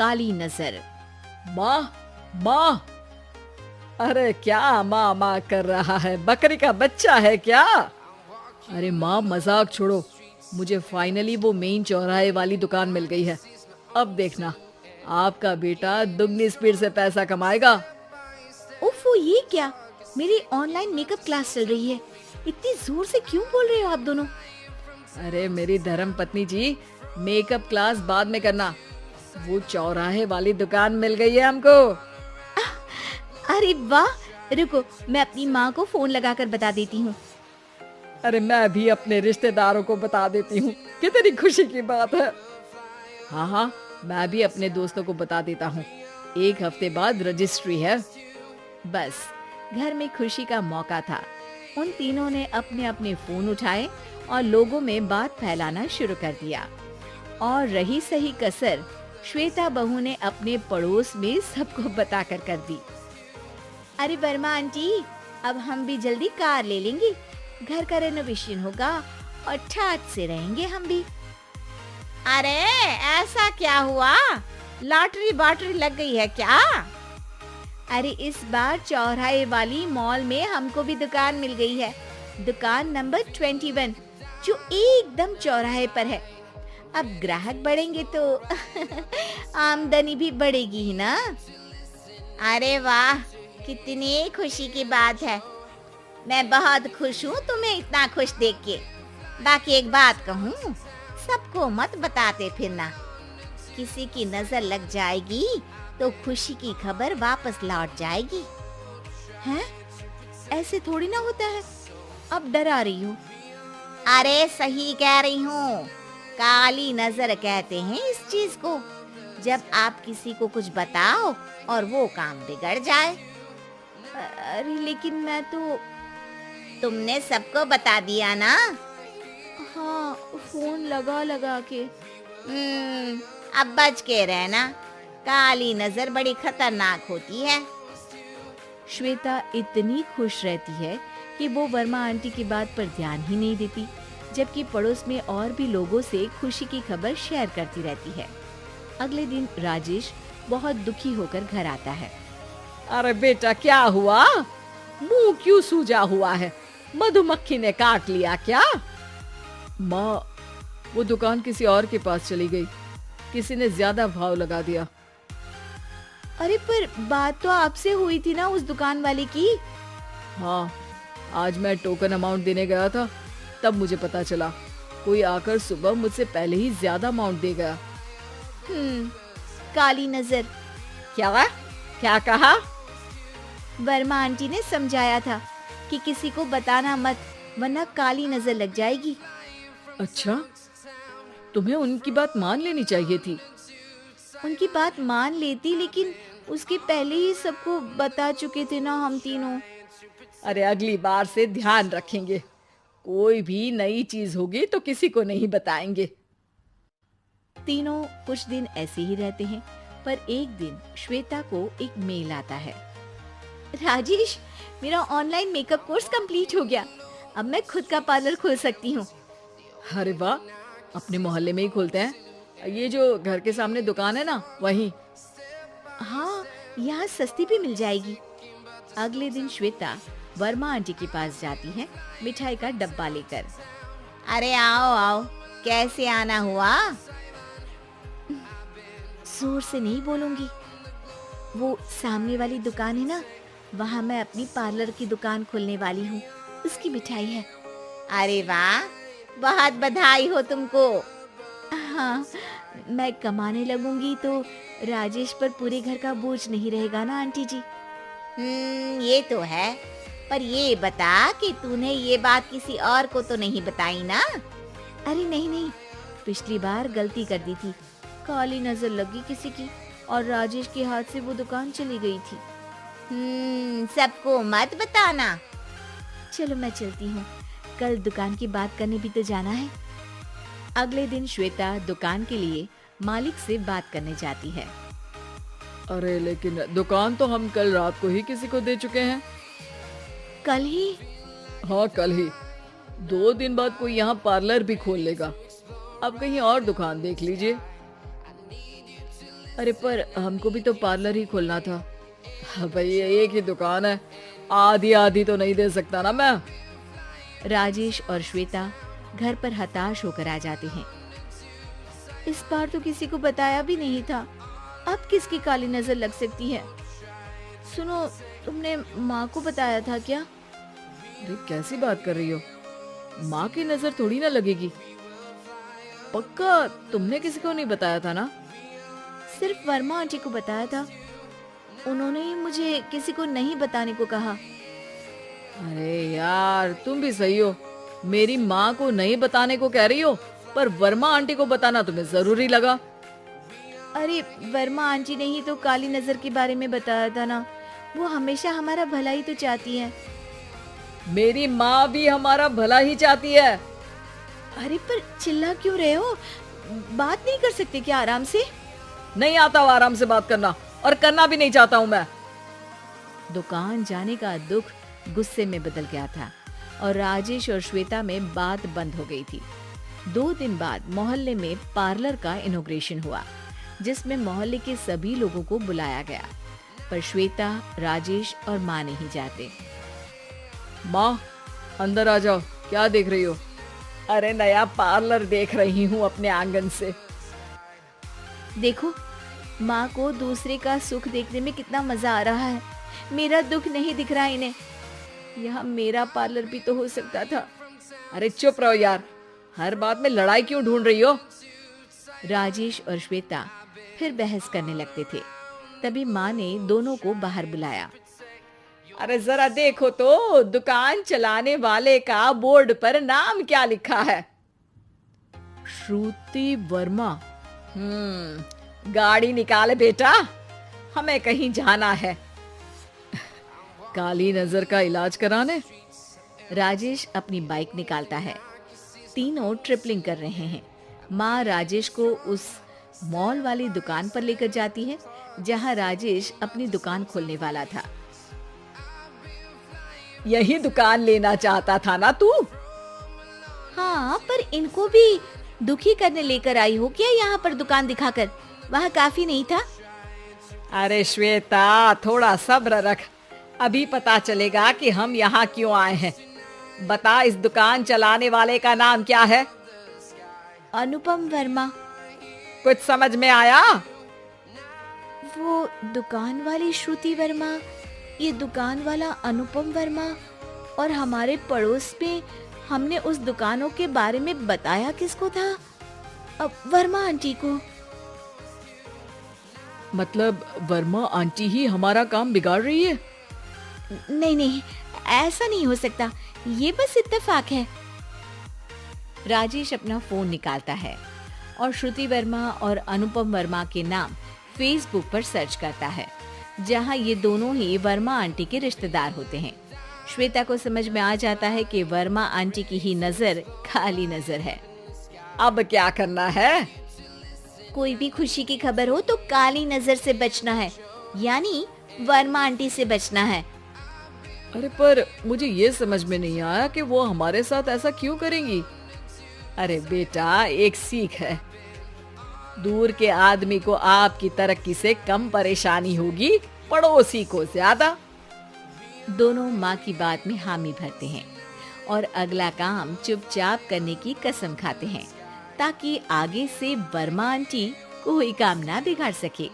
काली नजर। माँ, माँ, अरे क्या माँ माँ कर रहा है? बकरी का बच्चा है क्या? अरे माँ, मजाक छोड़ो। मुझे फाइनली वो मेन चौराहे वाली दुकान मिल गई है। अब देखना, आपका बेटा दुगनी स्पीड से पैसा कमाएगा। ओफो, ये क्या? मेरी ऑनलाइन मेकअप क्लास चल रही है। इतनी जोर से क्यों बोल रहे हो आप दोनों? अरे मेरी धर्म पत्नी जी, मेकअप क्लास बाद में करना। वो चौराहे वाली दुकान मिल गई है हमको। अरे वाह, रुको मैं अपनी माँ को फोन लगाकर बता देती हूँ। अरे मैं भी अपने रिश्तेदारों को बता देती हूँ। कितनी खुशी की बात है। हाँ हाँ, मैं भी अपने दोस्तों को बता देता हूँ। 1 हफ्ते बाद रजिस्ट्री है। बस घर में खुशी का मौका था। उन तीनों ने अपने अपने फोन उठाए और लोगों में बात फैलाना शुरू कर दिया। और रही सही कसर श्वेता बहू ने अपने पड़ोस में सबको बताकर कर दी। अरे वर्मा आंटी, अब हम भी जल्दी कार ले लेंगे। घर का रेनोवेशन होगा और ठाट से रहेंगे हम भी। अरे ऐसा क्या हुआ? लॉटरी बाटरी लग गई है क्या? अरे इस बार चौराहे वाली मॉल में हमको भी दुकान मिल गई है। दुकान नंबर 21 जो एकदम चौराहे पर है। अब ग्राहक बढ़ेंगे तो आमदनी भी बढ़ेगी ही ना। अरे वाह, कितनी खुशी की बात है। मैं बहुत खुश हूँ तुम्हें इतना खुश देख के। बाकी एक बात कहूँ, सबको मत बताते फिरना। किसी की नजर लग जाएगी तो खुशी की खबर वापस लौट जाएगी। हैं? ऐसे थोड़ी ना होता है। अब डरा रही हूँ। अरे सही कह रही हूँ, काली नजर कहते हैं इस चीज को, जब आप किसी को कुछ बताओ और वो काम बिगड़ जाए। अरे लेकिन मैं तो। तुमने सबको बता दिया ना? हाँ, फोन लगा लगा के। अब बच के रहना, काली नजर बड़ी खतरनाक होती है। श्वेता इतनी खुश रहती है कि वो वर्मा आंटी की बात पर ध्यान ही नहीं देती, जबकि पड़ोस में और भी लोगों से खुशी की खबर शेयर करती रहती है। अगले दिन राजेश बहुत दुखी होकर घर आता है। अरे बेटा, क्या हुआ? मुंह क्यों सूजा हुआ है? मधुमक्खी ने काट लिया क्या? माँ, वो दुकान किसी और के पास चली गई। किसी ने ज्यादा भाव लगा दिया। अरे पर बात तो आपसे हुई थी ना उस दुकान वाले की। हाँ, आज मैं टोकन अमाउंट देने गया था, तब मुझे पता चला। कोई आकर सुबह मुझसे पहले ही ज्यादा अमाउंट दे गया। काली नजर। क्या कहा? वर्मा आंटी ने समझाया था कि किसी को बताना मत, वरना काली नजर लग जाएगी। अच्छा, तुम्हें उनकी बात मान लेनी चाहिए थी। उनकी बात मान लेती, लेकिन उसके पहले ही सबको बता चुके थे ना हम तीनों। अरे अगली बार से ध्यान रखेंगे। कोई भी नई चीज होगी तो किसी को नहीं बताएंगे। तीनों कुछ दिन ऐसे ही रहते हैं, पर एक दिन श्वेता को एक मेल आता है। राजेश, मेरा ऑनलाइन मेकअप कोर्स कंप्लीट हो गया। अब मैं खुद का पार्लर खोल सकती हूँ। अरे वाह, अपने मोहल्ले में ही खोलते हैं। ये जो घर के सामने दुकान है ना, वहीं। हाँ, यहाँ सस्ती भी मिल जाएगी। अगले दिन श्वेता वर्मा आंटी के पास जाती है मिठाई का डब्बा लेकर। अरे आओ आओ, कैसे आना हुआ? जोर से नहीं बोलूंगी। वो सामने वाली दुकान है ना, वहाँ मैं अपनी पार्लर की दुकान खोलने वाली हूँ। उसकी मिठाई है। अरे वाह, बहुत बधाई हो तुमको। हाँ, मैं कमाने लगूंगी तो राजेश पर पूरे घर का बोझ नहीं रहेगा ना आंटी जी। ये तो है, पर ये बता कि तूने ये बात किसी और को तो नहीं बताई ना? अरे नहीं नहीं, पिछली बार गलती कर दी थी। काली नजर लगी किसी की और राजेश के हाथ से वो दुकान चली गई थी। सबको मत बताना। चलो मैं चलती हूँ, कल दुकान की बात करने भी तो जाना है। अगले दिन श्वेता दुकान के लिए मालिक से बात करने जाती है। अरे लेकिन दुकान तो हम कल रात को ही किसी को दे चुके हैं। कल ही? हाँ, कल ही। 2 दिन बाद कोई यहाँ पार्लर भी खोल लेगा। अब कहीं और दुकान देख लीजिए। अरे पर हमको भी तो पार्लर ही खोलना था। भाई एक ही दुकान है, आधी आधी तो नहीं दे सकता ना मैं। राजेश और श्वेता घर पर हताश होकर आ जाते हैं। इस बार तो किसी को बताया भी नहीं था, अब किसकी काली नजर लग सकती है? सुनो, तुमने माँ को बताया था क्या? अरे कैसी बात कर रही हो, माँ की नजर थोड़ी ना लगेगी। पक्का तुमने किसी को नहीं बताया था ना? सिर्फ वर्मा आंटी को बताया था, उन्होंने ही मुझे किसी को नहीं बताने को कहा। अरे यार तुम भी सही हो, मेरी माँ को नहीं बताने को कह रही हो, पर वर्मा आंटी को बताना तुम्हें जरूरी लगा। अरे वर्मा आंटी ने ही तो काली नजर के बारे में बताया था ना, वो हमेशा हमारा भला ही तो चाहती है। मेरी माँ भी हमारा भला ही चाहती है। अरे पर चिल्ला क्यों रहे हो? बात नहीं कर सकते क्या आराम से? नहीं आता हूँ आराम से बात करना, और करना भी नहीं चाहता हूँ मैं। दुकान जाने का दुख गुस्से में बदल गया था और राजेश और श्वेता में बात बंद हो गई थी। 2 दिन बाद मोहल्ले में पार्लर का इनॉग्रेशन हुआ, जिसमें मोहल्ले के सभी लोगों को बुलाया गया, पर श्वेता, राजेश और माँ नहीं जाते। माँ अंदर आ जाओ, क्या देख रही हो? अरे नया पार्लर देख रही हूँ अपने आंगन से। देखो, माँ को दूसरे का सुख देखने में कितना मजा आ रहा है, मेरा दुख नहीं दिख रहा इन्हें। यह मेरा पार्लर भी तो हो सकता था। अरे चुप रहो यार, हर बात में लड़ाई क्यों ढूंढ रही हो? राजेश और श्वेता फिर बहस करने लगते थे। तभी माँ ने दोनों को बाहर बुलाया। अरे जरा देखो तो, दुकान चलाने वाले का बोर्ड पर नाम क्या लिखा है? श्रुति वर्मा। गाड़ी निकाले बेटा, हमें कहीं जाना है। काली नजर का इलाज कराने? राजेश अपनी बाइक निकालता है। तीनों ट्रिपलिंग कर रहे हैं। माँ राजेश को उस मॉल वाली दुकान पर लेकर जाती है जहाँ राजेश अपनी दुकान खोलने वाला था। यही दुकान लेना चाहता था ना तू? हाँ, पर इनको भी दुखी करने लेकर आई हो क्या यहाँ पर दुकान दिखाकर? वहाँ काफी नहीं था? अरे श्वेता थोड़ा सब्र रख, अभी पता चलेगा कि हम यहाँ क्यों आए हैं। बता, इस दुकान चलाने वाले का नाम क्या है? अनुपम वर्मा। कुछ समझ में आया? वो दुकान वाली श्रुति वर्मा, ये दुकान वाला अनुपम वर्मा, और हमारे पड़ोस में हमने उस दुकानों के बारे में बताया किसको था? अब वर्मा आंटी को। मतलब वर्मा आंटी ही हमारा काम बिगाड़ रही है? नहीं नहीं, ऐसा नहीं हो सकता, ये बस इत्तेफाक है। राजेश अपना फोन निकालता है और श्रुति वर्मा और अनुपम वर्मा के नाम फेसबुक पर सर्च करता है, जहां ये दोनों ही वर्मा आंटी के रिश्तेदार होते हैं। श्वेता को समझ में आ जाता है कि वर्मा आंटी की ही नजर काली नजर है। अब क्या करना है? कोई भी खुशी की खबर हो तो काली नजर से बचना है, यानी वर्मा आंटी से बचना है। अरे पर मुझे ये समझ में नहीं आया कि वो हमारे साथ ऐसा क्यों करेंगी। अरे बेटा, एक सीख है, दूर के आदमी को आपकी तरक्की से कम परेशानी होगी, पड़ोसी को ज्यादा। दोनों माँ की बात में हामी भरते हैं और अगला काम चुपचाप करने की कसम खाते हैं, ताकि आगे से वर्मा आंटी कोई काम ना बिगाड़ सके।